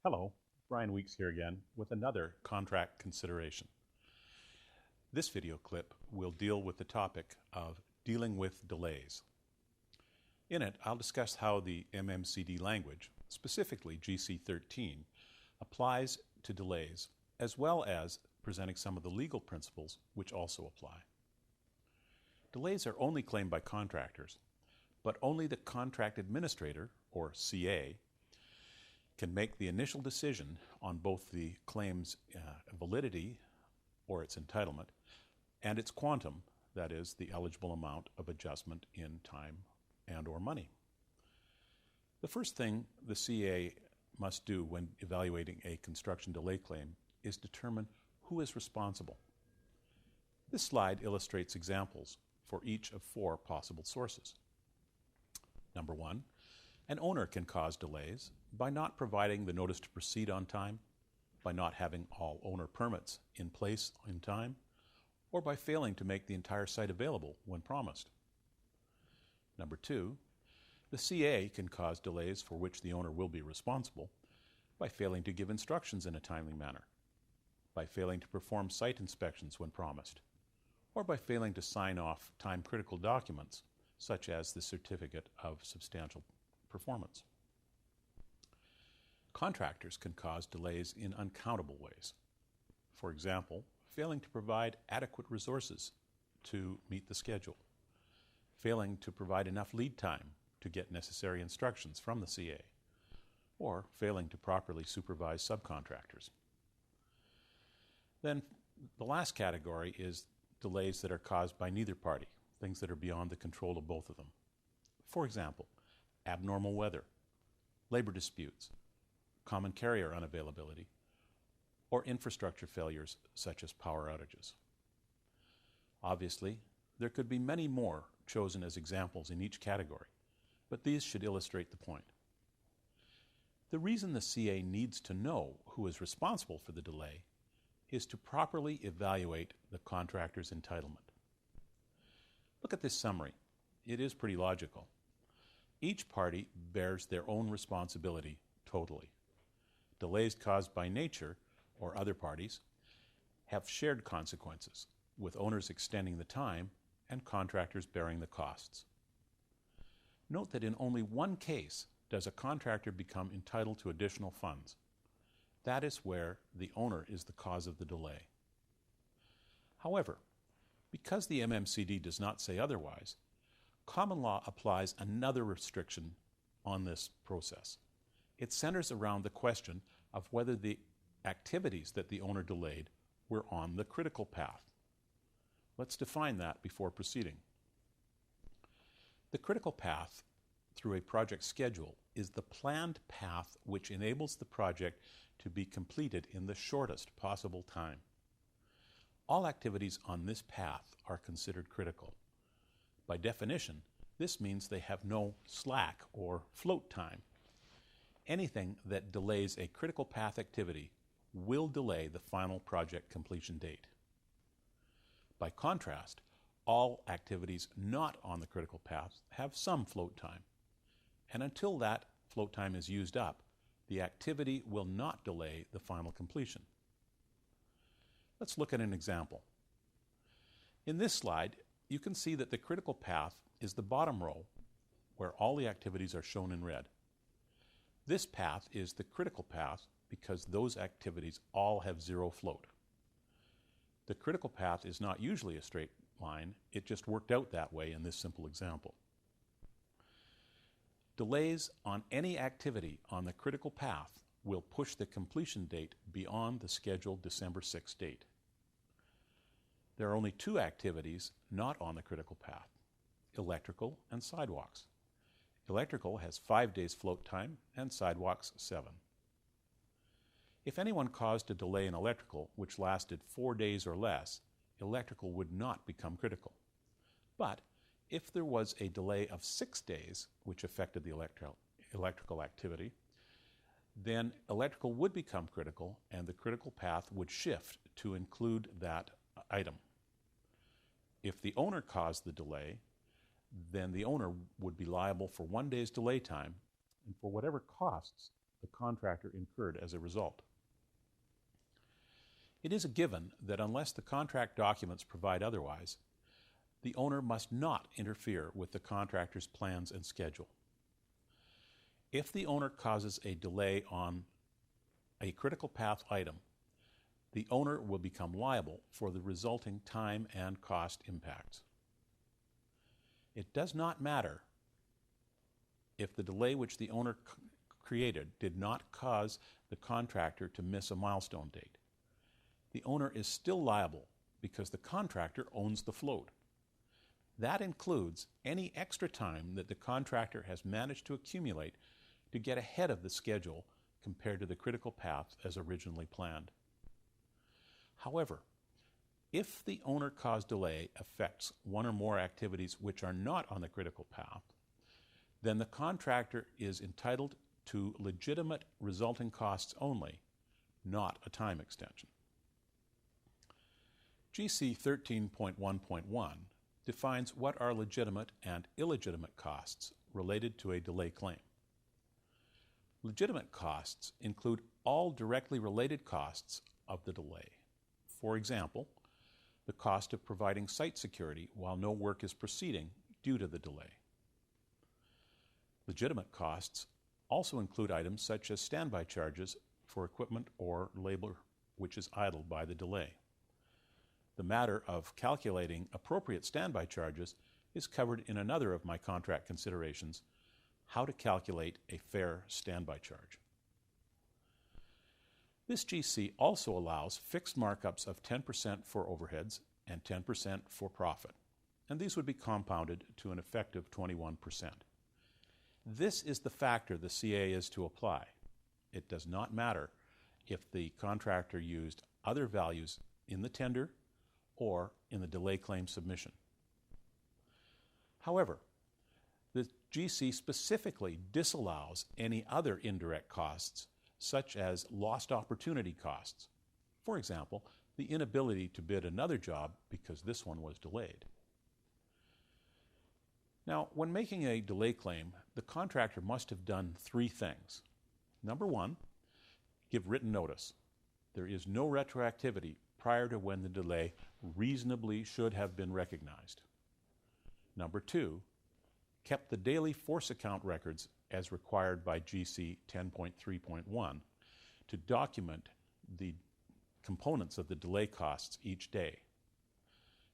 Hello, Brian Weeks here again with another contract consideration. This video clip will deal with the topic of dealing with delays. In it, I'll discuss how the MMCD language, specifically GC13, applies to delays, as well as presenting some of the legal principles which also apply. Delays are only claimed by contractors, but only the contract administrator, or CA, can make the initial decision on both the claim's validity, or its entitlement, and its quantum, that is, the eligible amount of adjustment in time and or money. The first thing the CA must do when evaluating a construction delay claim is determine who is responsible. This slide illustrates examples for each of four possible sources. Number one, an owner can cause delays by not providing the notice to proceed on time, by not having all owner permits in place in time, or by failing to make the entire site available when promised. Number two, the CA can cause delays for which the owner will be responsible by failing to give instructions in a timely manner, by failing to perform site inspections when promised, or by failing to sign off time-critical documents such as the Certificate of Substantial Performance. Contractors can cause delays in uncountable ways. For example, failing to provide adequate resources to meet the schedule, failing to provide enough lead time to get necessary instructions from the CA, or failing to properly supervise subcontractors. Then the last category is delays that are caused by neither party, things that are beyond the control of both of them. For example, abnormal weather, labor disputes, common carrier unavailability, or infrastructure failures such as power outages. Obviously, there could be many more chosen as examples in each category, but these should illustrate the point. The reason the CA needs to know who is responsible for the delay is to properly evaluate the contractor's entitlement. Look at this summary. It is pretty logical. Each party bears their own responsibility totally. Delays caused by nature or other parties have shared consequences, with owners extending the time and contractors bearing the costs. Note that in only one case does a contractor become entitled to additional funds. That is where the owner is the cause of the delay. However, because the MMCD does not say otherwise, common law applies another restriction on this process. It centers around the question of whether the activities that the owner delayed were on the critical path. Let's define that before proceeding. The critical path through a project schedule is the planned path which enables the project to be completed in the shortest possible time. All activities on this path are considered critical. By definition, this means they have no slack or float time. Anything that delays a critical path activity will delay the final project completion date. By contrast, all activities not on the critical path have some float time, and until that float time is used up, the activity will not delay the final completion. Let's look at an example. In this slide, you can see that the critical path is the bottom row where all the activities are shown in red. This path is the critical path because those activities all have zero float. The critical path is not usually a straight line, it just worked out that way in this simple example. Delays on any activity on the critical path will push the completion date beyond the scheduled December 6th date. There are only two activities not on the critical path: electrical and sidewalks. Electrical has 5 days float time and sidewalks 7. If anyone caused a delay in electrical which lasted 4 days or less, electrical would not become critical. But if there was a delay of 6 days which affected the electrical activity, then electrical would become critical and the critical path would shift to include that item. If the owner caused the delay, then the owner would be liable for 1 day's delay time and for whatever costs the contractor incurred as a result. It is a given that unless the contract documents provide otherwise, the owner must not interfere with the contractor's plans and schedule. If the owner causes a delay on a critical path item, the owner will become liable for the resulting time and cost impacts. It does not matter if the delay which the owner created did not cause the contractor to miss a milestone date. The owner is still liable because the contractor owns the float. That includes any extra time that the contractor has managed to accumulate to get ahead of the schedule compared to the critical path as originally planned. However, if the owner-caused delay affects one or more activities which are not on the critical path, then the contractor is entitled to legitimate resulting costs only, not a time extension. GC 13.1.1 defines what are legitimate and illegitimate costs related to a delay claim. Legitimate costs include all directly related costs of the delay. For example, the cost of providing site security while no work is proceeding due to the delay. Legitimate costs also include items such as standby charges for equipment or labor which is idle by the delay. The matter of calculating appropriate standby charges is covered in another of my contract considerations, how to calculate a fair standby charge. This GC also allows fixed markups of 10% for overheads and 10% for profit, and these would be compounded to an effective 21%. This is the factor the CA is to apply. It does not matter if the contractor used other values in the tender or in the delay claim submission. However, the GC specifically disallows any other indirect costs, such as lost opportunity costs. For example, the inability to bid another job because this one was delayed. Now, when making a delay claim, the contractor must have done three things. Number one, give written notice. There is no retroactivity prior to when the delay reasonably should have been recognized. Number two, kept the daily force account records as required by GC 10.3.1 to document the components of the delay costs each day.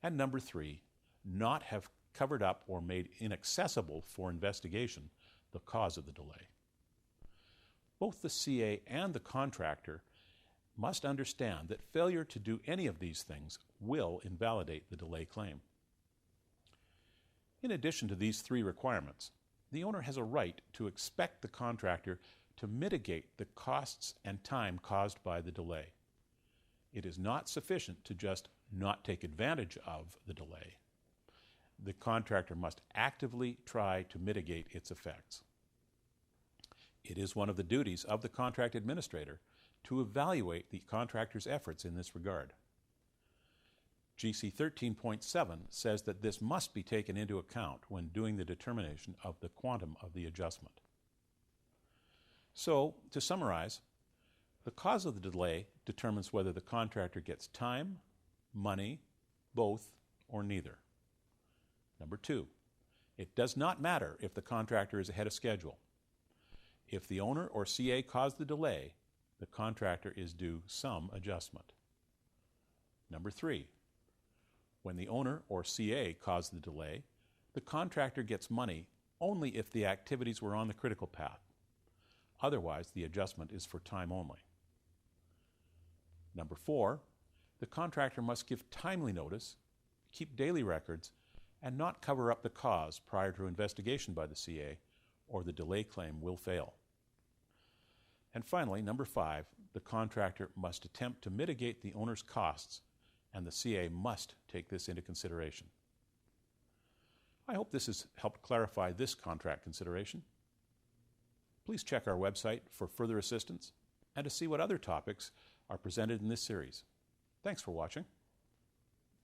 And number three, not have covered up or made inaccessible for investigation the cause of the delay. Both the CA and the contractor must understand that failure to do any of these things will invalidate the delay claim. In addition to these three requirements, the owner has a right to expect the contractor to mitigate the costs and time caused by the delay. It is not sufficient to just not take advantage of the delay. The contractor must actively try to mitigate its effects. It is one of the duties of the contract administrator to evaluate the contractor's efforts in this regard. GC 13.7 says that this must be taken into account when doing the determination of the quantum of the adjustment. So, to summarize, the cause of the delay determines whether the contractor gets time, money, both, or neither. Number two, it does not matter if the contractor is ahead of schedule. If the owner or CA caused the delay, the contractor is due some adjustment. Number three, when the owner or CA caused the delay, the contractor gets money only if the activities were on the critical path. Otherwise, the adjustment is for time only. Number four, the contractor must give timely notice, keep daily records, and not cover up the cause prior to investigation by the CA, or the delay claim will fail. And finally, number five, the contractor must attempt to mitigate the owner's costs, and the CA must take this into consideration. I hope this has helped clarify this contract consideration. Please check our website for further assistance and to see what other topics are presented in this series. Thanks for watching.